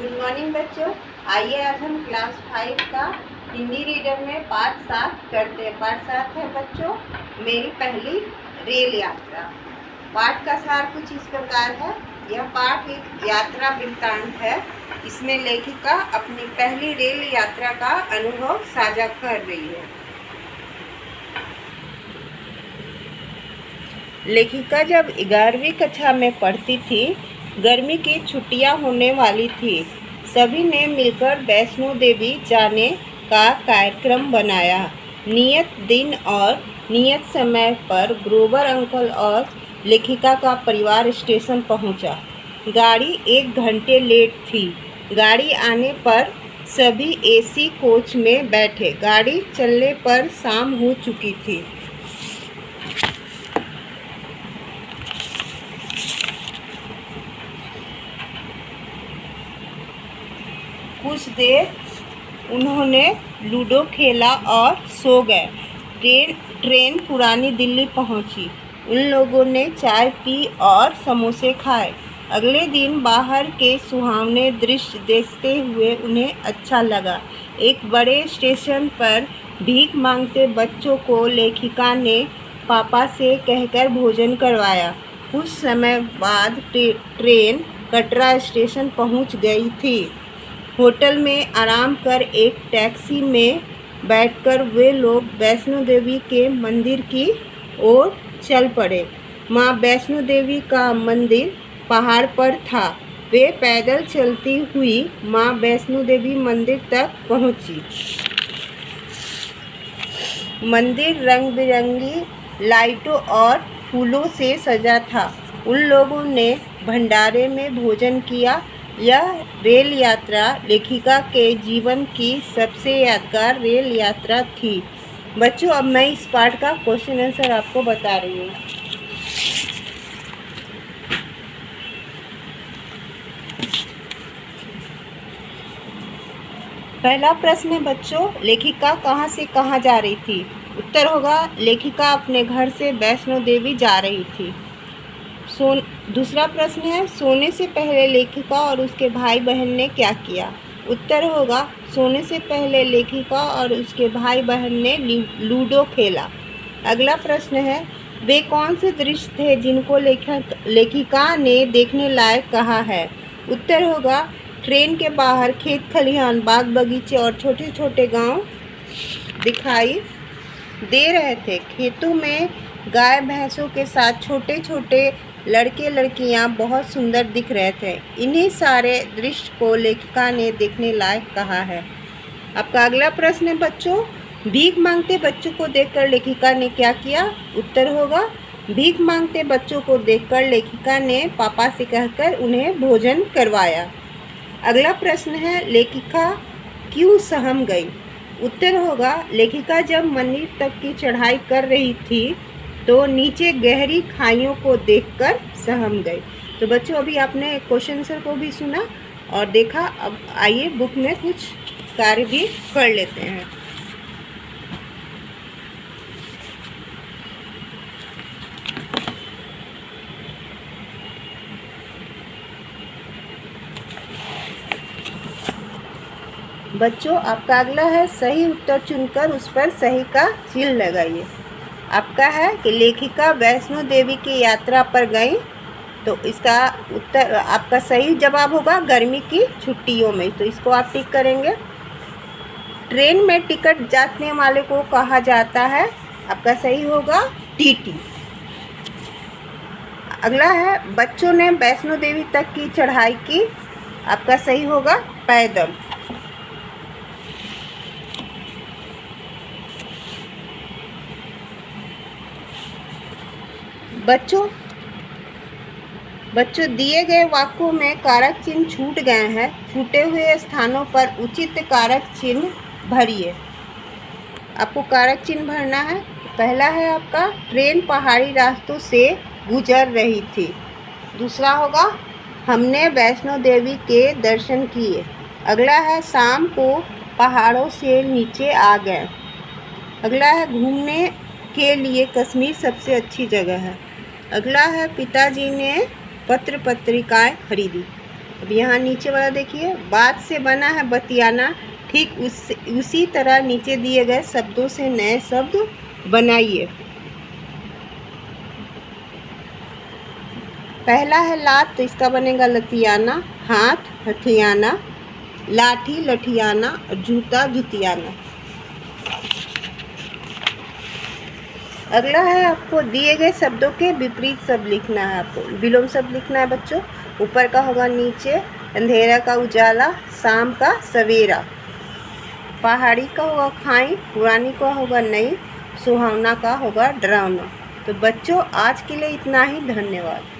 Good morning बच्चों। आइए आज हम क्लास 5 का हिंदी रीडर में पाठ 7 करते हैं। पाठ 7 है बच्चों मेरी पहली रेल यात्रा। पाठ का सार कुछ इस प्रकार है। यह पाठ एक यात्रा वृत्तांत है। इसमें लेखिका अपनी पहली रेल यात्रा का अनुभव साझा कर रही है। लेखिका जब 11वीं कक्षा में पढ़ती थी, गर्मी की छुट्टियां होने वाली थी। सभी ने मिलकर वैष्णो देवी जाने का कार्यक्रम बनाया। नियत दिन और नियत समय पर ग्रोवर अंकल और लेखिका का परिवार स्टेशन पहुंचा। गाड़ी 1 घंटे लेट थी। गाड़ी आने पर सभी एसी कोच में बैठे। गाड़ी चलने पर शाम हो चुकी थी। कुछ देर उन्होंने लूडो खेला और सो गए। ट्रेन पुरानी दिल्ली पहुंची। उन लोगों ने चाय पी और समोसे खाए। अगले दिन बाहर के सुहावने दृश्य देखते हुए उन्हें अच्छा लगा। एक बड़े स्टेशन पर भीख मांगते बच्चों को लेखिका ने पापा से कहकर भोजन करवाया। कुछ समय बाद ट्रेन कटरा स्टेशन पहुंच गई थी। होटल में आराम कर एक टैक्सी में बैठकर वे लोग वैष्णो देवी के मंदिर की ओर चल पड़े। माँ वैष्णो देवी का मंदिर पहाड़ पर था। वे पैदल चलती हुई माँ वैष्णो देवी मंदिर तक पहुँची। मंदिर रंग बिरंगी लाइटों और फूलों से सजा था। उन लोगों ने भंडारे में भोजन किया। यह रेल यात्रा लेखिका के जीवन की सबसे यादगार रेल यात्रा थी। बच्चों, अब मैं इस पाठ का क्वेश्चन आंसर आपको बता रही हूँ। पहला प्रश्न है बच्चों, लेखिका कहाँ से कहाँ जा रही थी? उत्तर होगा लेखिका अपने घर से वैष्णो देवी जा रही थी। दूसरा प्रश्न है, सोने से पहले लेखिका और उसके भाई बहन ने क्या किया? उत्तर होगा सोने से पहले लेखिका और उसके भाई बहन ने लूडो खेला। अगला प्रश्न है, वे कौन से दृश्य थे जिनको लेखिका ने देखने लायक कहा है? उत्तर होगा ट्रेन के बाहर खेत खलिहान, बाग बगीचे और छोटे छोटे गांव दिखाई दे रहे थे। खेतों में गाय भैंसों के साथ छोटे छोटे लड़के लड़कियां बहुत सुंदर दिख रहे थे। इन्हीं सारे दृश्य को लेखिका ने देखने लायक कहा है। आपका अगला प्रश्न है बच्चों, भीख मांगते बच्चों को देखकर लेखिका ने क्या किया? उत्तर होगा भीख मांगते बच्चों को देखकर लेखिका ने पापा से कहकर उन्हें भोजन करवाया। अगला प्रश्न है, लेखिका क्यों सहम गई? उत्तर होगा लेखिका जब मंदिर तक की चढ़ाई कर रही थी तो नीचे गहरी खाइयों को देखकर सहम गई। तो बच्चों, अभी आपने क्वेश्चन आंसर को भी सुना और देखा। अब आइए बुक में कुछ कार्य भी कर लेते हैं। बच्चों, आपका अगला है सही उत्तर चुनकर उस पर सही का चिन्ह लगाइए। आपका है कि लेखिका वैष्णो देवी की यात्रा पर गई, तो इसका उत्तर आपका सही जवाब होगा गर्मी की छुट्टियों में, तो इसको आप टिक करेंगे। ट्रेन में टिकट जांचने वाले को कहा जाता है, आपका सही होगा टीटी। अगला है बच्चों ने वैष्णो देवी तक की चढ़ाई की, आपका सही होगा पैदल। बच्चों दिए गए वाक्यों में कारक चिन्ह छूट गए हैं। छूटे हुए स्थानों पर उचित कारक चिन्ह भरिए। आपको कारक चिन्ह भरना है। पहला है आपका ट्रेन पहाड़ी रास्तों से गुजर रही थी। दूसरा होगा हमने वैष्णो देवी के दर्शन किए। अगला है शाम को पहाड़ों से नीचे आ गए। अगला है घूमने के लिए कश्मीर सबसे अच्छी जगह है। अगला है पिताजी ने पत्र पत्रिकाएं खरीदी। अब यहाँ नीचे वाला देखिए, बात से बना है बतियाना, ठीक उसी तरह नीचे दिए गए शब्दों से नए शब्द बनाइए। पहला है लात, तो इसका बनेगा लतियाना, हाथ हथियाना, लाठी लठियाना और जूता जुतियाना। अगला है आपको दिए गए शब्दों के विपरीत शब्द लिखना है, आपको विलोम शब्द लिखना है बच्चों। ऊपर का होगा नीचे, अंधेरा का उजाला, शाम का सवेरा, पहाड़ी का होगा खाई, पुरानी का होगा नई, सुहावना का होगा डरावना। तो बच्चों आज के लिए इतना ही, धन्यवाद।